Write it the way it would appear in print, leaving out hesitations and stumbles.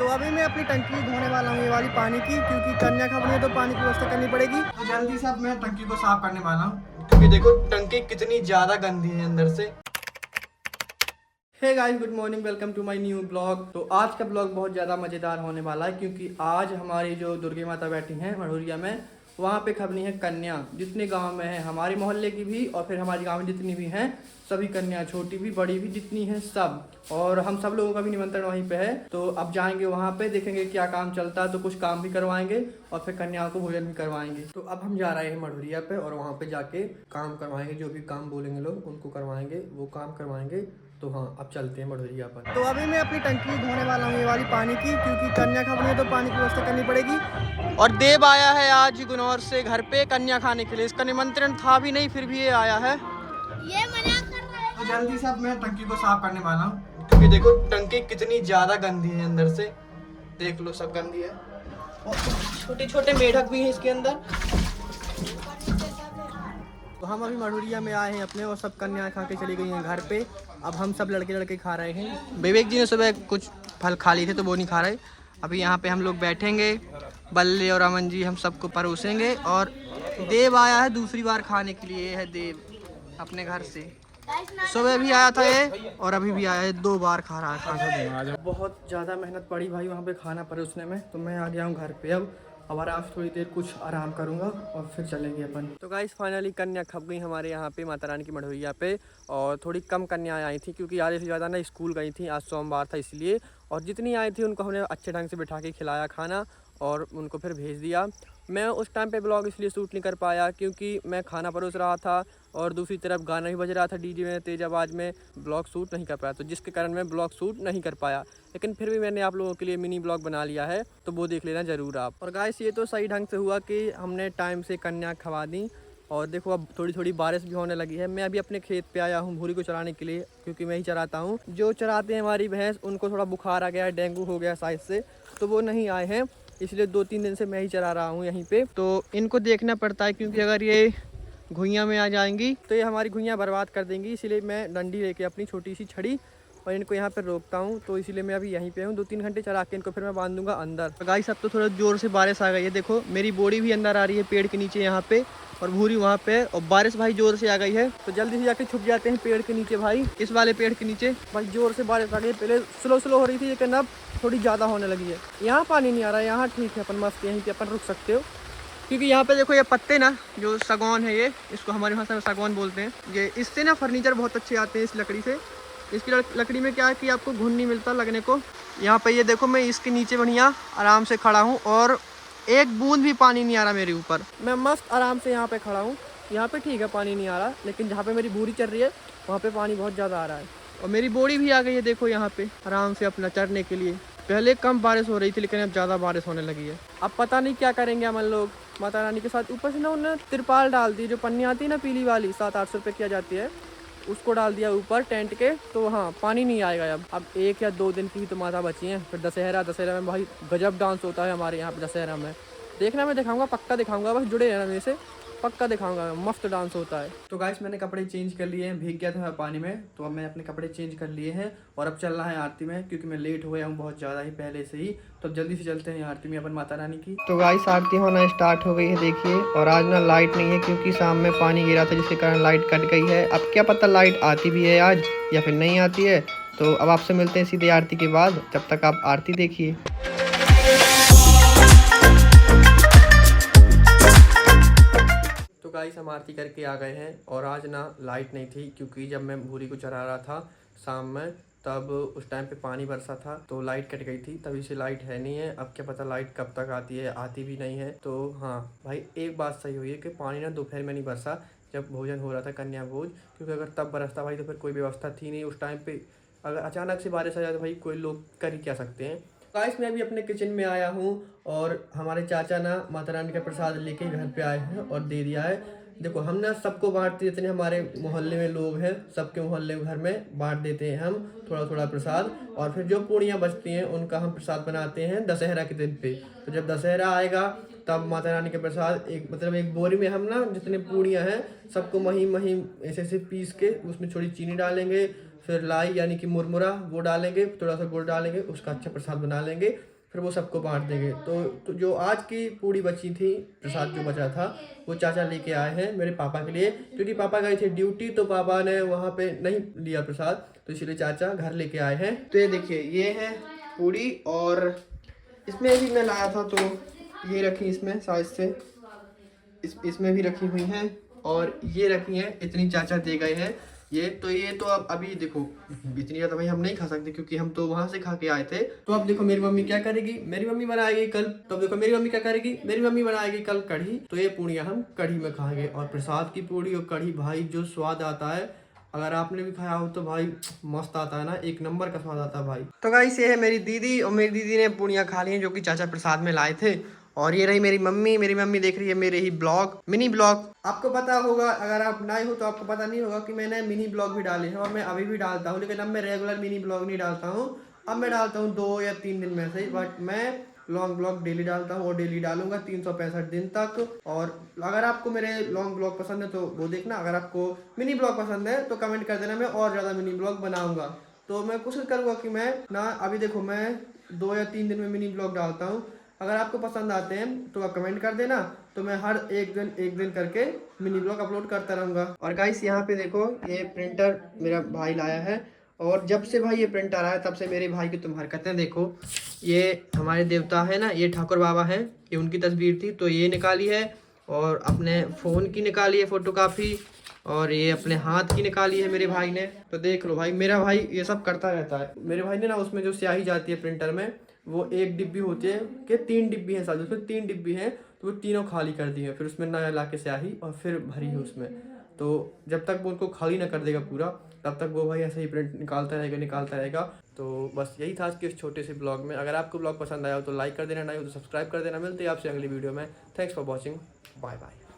तो अभी मैं अपनी टंकी धोने वाला हूँ, ये वाली पानी की, क्योंकि कन्या खबनी है तो पानी की व्यवस्था करनी पड़ेगी। तो जल्दी से अब मैं टंकी को साफ करने वाला हूँ, क्योंकि देखो टंकी कितनी ज्यादा गंदी है अंदर से। Hey guys, good morning, welcome to my new blog. तो आज का ब्लॉग बहुत ज़्यादा मज़ेदार होने वाला है, क्योंकि आज हमारी जो दुर्गा माता बैठी हैं मढ़ुरिया में, वहाँ पे खबनी है कन्या। जितने गांव में है, हमारे मोहल्ले की भी और फिर हमारे गांव में जितनी भी हैं, सभी कन्या, छोटी भी बड़ी भी जितनी हैं सब। और हम सब लोगों का भी निमंत्रण वहीं पे है। तो अब जाएंगे वहाँ पे, देखेंगे क्या काम चलता है, तो कुछ काम भी करवाएंगे और फिर कन्याओं को भोजन भी करवाएंगे। तो अब हम जा रहे हैं मढ़ुरिया पे और वहाँ पे जाके काम करवाएंगे, जो भी काम बोलेंगे लोग उनको करवाएंगे, वो काम करवाएंगे। तो हाँ, अब चलते हैं मढ़ुरिया पर। तो अभी मैं अपनी टंकी धोने वाला हूँ, ये वाली पानी की, क्योंकि कन्या खबनी है तो पानी की व्यवस्था करनी पड़ेगी। और देव आया है आज गुनौर से घर पे कन्या खाने के लिए। इसका निमंत्रण था भी नहीं, फिर भी ये आया है, ये मना कर रहा है। तो जल्दी से अब मैं टंकी को साफ करने वाला हूँ, क्योंकि देखो टंकी कितनी ज्यादा गंदी है अंदर से। देख लो, सब गंदी है और छोटे छोटे मेढक भी हैं इसके अंदर। तो हम अभी मढ़ुरिया में आए हैं अपने, और सब कन्याएं खा के चली गई हैं घर पे। अब हम सब लड़के लड़के खा रहे हैं। विवेक जी ने सुबह कुछ फल खा लिए थे तो वो नहीं खा रहे। अभी यहाँ पे हम लोग बैठेंगे, बल्ले और अमन जी हम सबको परोसेंगे। और देव आया है दूसरी बार खाने के लिए। ये है देव अपने घर से, सुबह भी आया था ये और अभी भी आया है, 2 बार खा रहा है खाना। बहुत ज़्यादा मेहनत पड़ी भाई वहाँ पे खाना परोसने में, तो मैं आ गया हूँ घर पे। अब आराम से थोड़ी देर कुछ आराम करूँगा और फिर चलेंगे अपन। तो गाइस, फाइनली कन्या खप गई हमारे यहाँ पे माता रानी की मढ़ुरिया पे। और थोड़ी कम कन्याएं आई थी, क्योंकि आधे से ज़्यादा ना स्कूल गई थी, आज सोमवार था इसलिए। और जितनी आई थी उनको हमने अच्छे ढंग से बिठा के खिलाया खाना और उनको फिर भेज दिया। मैं उस टाइम पे ब्लॉग इसलिए शूट नहीं कर पाया, क्योंकि मैं खाना परोस रहा था और दूसरी तरफ गाना भी बज रहा था डीजे में तेज आवाज़ में। ब्लॉग शूट नहीं कर पाया, तो जिसके कारण मैं ब्लॉग शूट नहीं कर पाया। लेकिन फिर भी मैंने आप लोगों के लिए मिनी ब्लॉग बना लिया है, तो वो देख लेना ज़रूर आप। और गाइस, ये तो सही ढंग से हुआ कि हमने टाइम से कन्या खवा दी। और देखो, अब थोड़ी थोड़ी बारिश भी होने लगी है। मैं अभी अपने खेत पे आया हूँ भूरी को चराने के लिए, क्योंकि मैं ही चराता हूँ। जो चराते हैं हमारी भैंस, उनको थोड़ा बुखार आ गया है, डेंगू हो गया शायद से, तो वो नहीं आए हैं, इसलिए 2-3 दिन से मैं ही चरा रहा हूँ यहीं पे। तो इनको देखना पड़ता है, क्योंकि अगर ये घुइयाँ में आ जाएंगी तो ये हमारी घुइयाँ बर्बाद कर देंगी। इसलिए मैं डंडी लेके अपनी छोटी सी छड़ी और इनको यहाँ पर रोकता हूँ। तो इसीलिए मैं अभी यहीं पे हूँ। 2-3 घंटे चरा के इनको फिर मैं बांध दूंगा अंदर। तो गाइस, अब तो थोड़ा ज़ोर से बारिश आ गई है। देखो, मेरी बोड़ी भी अंदर आ रही है पेड़ के नीचे यहाँ पे, और भूरी वहाँ पे। और बारिश भाई ज़ोर से आ गई है, तो जल्दी से जाके छुप जाते हैं पेड़ के नीचे भाई, इस वाले पेड़ के नीचे। भाई ज़ोर से बारिश आ गई, पहले स्लो स्लो हो रही थी, लेकिन अब थोड़ी ज़्यादा होने लगी है। यहाँ पानी नहीं आ रहा है, यहाँ ठीक है, अपन मस्त यहीं पर अपन रुक सकते हो। क्योंकि यहाँ पे देखो, ये पत्ते ना, जो सागौन है, ये इसको हमारे भाषा में सागौन बोलते हैं। ये इससे ना फर्नीचर बहुत अच्छे आते हैं इस लकड़ी से। इसकी लकड़ी में क्या है कि आपको घुन नहीं मिलता लगने को। यहाँ पे ये देखो, मैं इसके नीचे बढ़िया आराम से खड़ा हूँ और एक बूंद भी पानी नहीं आ रहा मेरे ऊपर। मैं मस्त आराम से यहाँ पे खड़ा हूँ। यहाँ पे ठीक है, पानी नहीं आ रहा, लेकिन जहाँ पे मेरी भूरी चल रही है वहाँ पे पानी बहुत ज़्यादा आ रहा है। और मेरी बोड़ी भी आ गई है, देखो यहाँ पे आराम से अपना चरने के लिए। पहले कम बारिश हो रही थी, लेकिन अब ज़्यादा बारिश होने लगी है। अब पता नहीं क्या करेंगे हम लोग माता रानी के साथ। ऊपर से ना उन्होंने तिरपाल डाल दी, जो पन्नी आती है ना पीली वाली, 700-800 रुपये की आ जाती है, उसको डाल दिया ऊपर टेंट के। तो हाँ, पानी नहीं आएगा अब 1 या 2 दिन की ही तो माता बची हैं। फिर दशहरा में भाई गजब डांस होता है हमारे यहाँ पे दशहरा में। देखना, मैं दिखाऊंगा, पक्का दिखाऊंगा, बस जुड़े रहना मेरे से, पक्का दिखाऊंगा, मस्त डांस होता है। तो गाइस, मैंने कपड़े चेंज कर लिए हैं, भीग गया था मैं पानी में, तो अब मैंने अपने कपड़े चेंज कर लिए हैं और अब चल रहा है आरती में, क्योंकि मैं लेट हो गया हूँ बहुत ज़्यादा ही पहले से ही। तो अब जल्दी से चलते हैं आरती में अपन माता रानी की। तो गाइस, आरती होना स्टार्ट हो गई है, देखिए। और आज ना लाइट नहीं है, क्योंकि शाम में पानी गिरा था, जिसके कारण लाइट कट गई है। अब क्या पता लाइट आती भी है आज या फिर नहीं आती है। तो अब आपसे मिलते हैं सीधे आरती के बाद, जब तक आप आरती देखिए। तो गाइस, हम आरती करके आ गए हैं और आज ना लाइट नहीं थी, क्योंकि जब मैं भूरी को चरा रहा था शाम में, तब उस टाइम पे पानी बरसा था, तो लाइट कट गई थी, तभी से लाइट है नहीं है। अब क्या पता लाइट कब तक आती है, आती भी नहीं है। तो हाँ भाई, एक बात सही हुई है कि पानी ना दोपहर में नहीं बरसा, जब भोजन हो रहा था कन्या भोज, क्योंकि अगर तब बरसता भाई तो फिर कोई व्यवस्था थी नहीं उस टाइम पे। अगर अचानक से बारिश आ जाए तो भाई कोई लोग कर ही क्या सकते हैं। गाइस, मैं अभी अपने किचन में आया हूँ और हमारे चाचा ना माता रानी का प्रसाद लेके घर पे आए हैं और दे दिया है। देखो, हम ना सबको बांटते, जितने हमारे मोहल्ले में लोग हैं सबके मोहल्ले घर में बांट देते हैं हम थोड़ा थोड़ा प्रसाद। और फिर जो पूड़ियाँ बचती हैं उनका हम प्रसाद बनाते हैं दशहरा के दिन पे। तो जब दशहरा आएगा तब माता रानी के प्रसाद एक बोरी में हम ना जितने पूड़ियाँ हैं सबको महीन महीन ऐसे ऐसे पीस के उसमें थोड़ी चीनी डालेंगे, फिर लाई यानी कि मुरमुरा वो डालेंगे, थोड़ा सा गुड़ डालेंगे, उसका अच्छा प्रसाद बना लेंगे, फिर वो सबको बांट देंगे। तो जो आज की पूड़ी बची थी, प्रसाद जो बचा था, वो चाचा लेके आए हैं मेरे पापा के लिए, क्योंकि पापा गए थे ड्यूटी तो पापा ने वहाँ पे नहीं लिया प्रसाद, तो इसलिए चाचा घर लेके आए हैं। तो ये देखिए ये है पूड़ी, और इसमें भी मैं लाया था तो ये रखी इसमें साइज से, इसमें भी रखी हुई हैं, और ये रखी हैं, इतनी चाचा दे गए हैं ये तो अब अभी देखो इतनी ज़्यादा भाई हम नहीं खा सकते, क्योंकि हम तो वहाँ से खा के आए थे। तो अब देखो मेरी मम्मी क्या करेगी, मेरी मम्मी बनाएगी कल, तो अब देखो मेरी मम्मी क्या करेगी, मेरी मम्मी बनाएगी कल कढ़ी, तो ये पूड़ियाँ हम कढ़ी में खाएंगे। और प्रसाद की पूड़ी और कढ़ी भाई जो स्वाद आता है, अगर आपने भी खाया हो तो भाई मस्त आता है ना, एक नंबर का स्वाद आता है भाई। तो गाइस ये है मेरी दीदी, और मेरी दीदी ने पूड़ियाँ खा ली हैं जो कि चाचा प्रसाद में लाए थे। और ये रही मेरी मम्मी देख रही है मेरे ही ब्लॉग, मिनी ब्लॉग। आपको पता होगा, अगर आप नए हो तो आपको पता नहीं होगा कि मैंने मिनी ब्लॉग भी डाले हैं, और मैं अभी भी डालता हूँ, लेकिन अब मैं रेगुलर मिनी ब्लॉग नहीं डालता हूँ। अब मैं डालता हूँ 2 या 3 दिन में से, बट मैं लॉन्ग ब्लॉग डेली डालता हूँ, और डेली डालूंगा 365 दिन तक। और अगर आपको मेरे लॉन्ग ब्लॉग पसंद है तो वो देखना, अगर आपको मिनी ब्लॉग पसंद है तो कमेंट कर देना, मैं और ज़्यादा मिनी ब्लॉग बनाऊंगा। तो मैं कोशिश करूँगा कि मैं ना, अभी देखो मैं 2 या 3 दिन में मिनी ब्लॉग डालता हूँ। अगर आपको पसंद आते हैं तो आप कमेंट कर देना, तो मैं हर एक दिन करके मिनी ब्लॉग अपलोड करता रहूँगा। और गाइस यहाँ पे देखो ये प्रिंटर मेरा भाई लाया है, और जब से भाई ये प्रिंटर आया तब से मेरे भाई की तुम हरकतें देखो। ये हमारे देवता है ना, ये ठाकुर बाबा हैं, ये उनकी तस्वीर थी तो ये निकाली है, और अपने फ़ोन की निकाली है फ़ोटोकॉपी, और ये अपने हाथ की निकाली है मेरे भाई ने। तो देख लो भाई, मेरा भाई ये सब करता रहता है। मेरे भाई ने ना उसमें जो स्याही जाती है प्रिंटर में, वो एक डिब्बी होती है कि 3 डिब्बी हैं शायद, उसमें 3 डिब्बी हैं, तो वो तीनों खाली कर दी है, फिर उसमें नया ला के स्याही और फिर भरी है उसमें। तो जब तक वो उनको खाली ना कर देगा पूरा, तब तक वो भाई ऐसे ही प्रिंट निकालता रहेगा। तो बस यही था आज के इस छोटे से ब्लॉग में। अगर आपको ब्लॉग पसंद आया हो तो लाइक कर देना, नहीं हो तो सब्सक्राइब कर देना। मिलते हैं आपसे अगली वीडियो में। Thanks for watching, bye bye.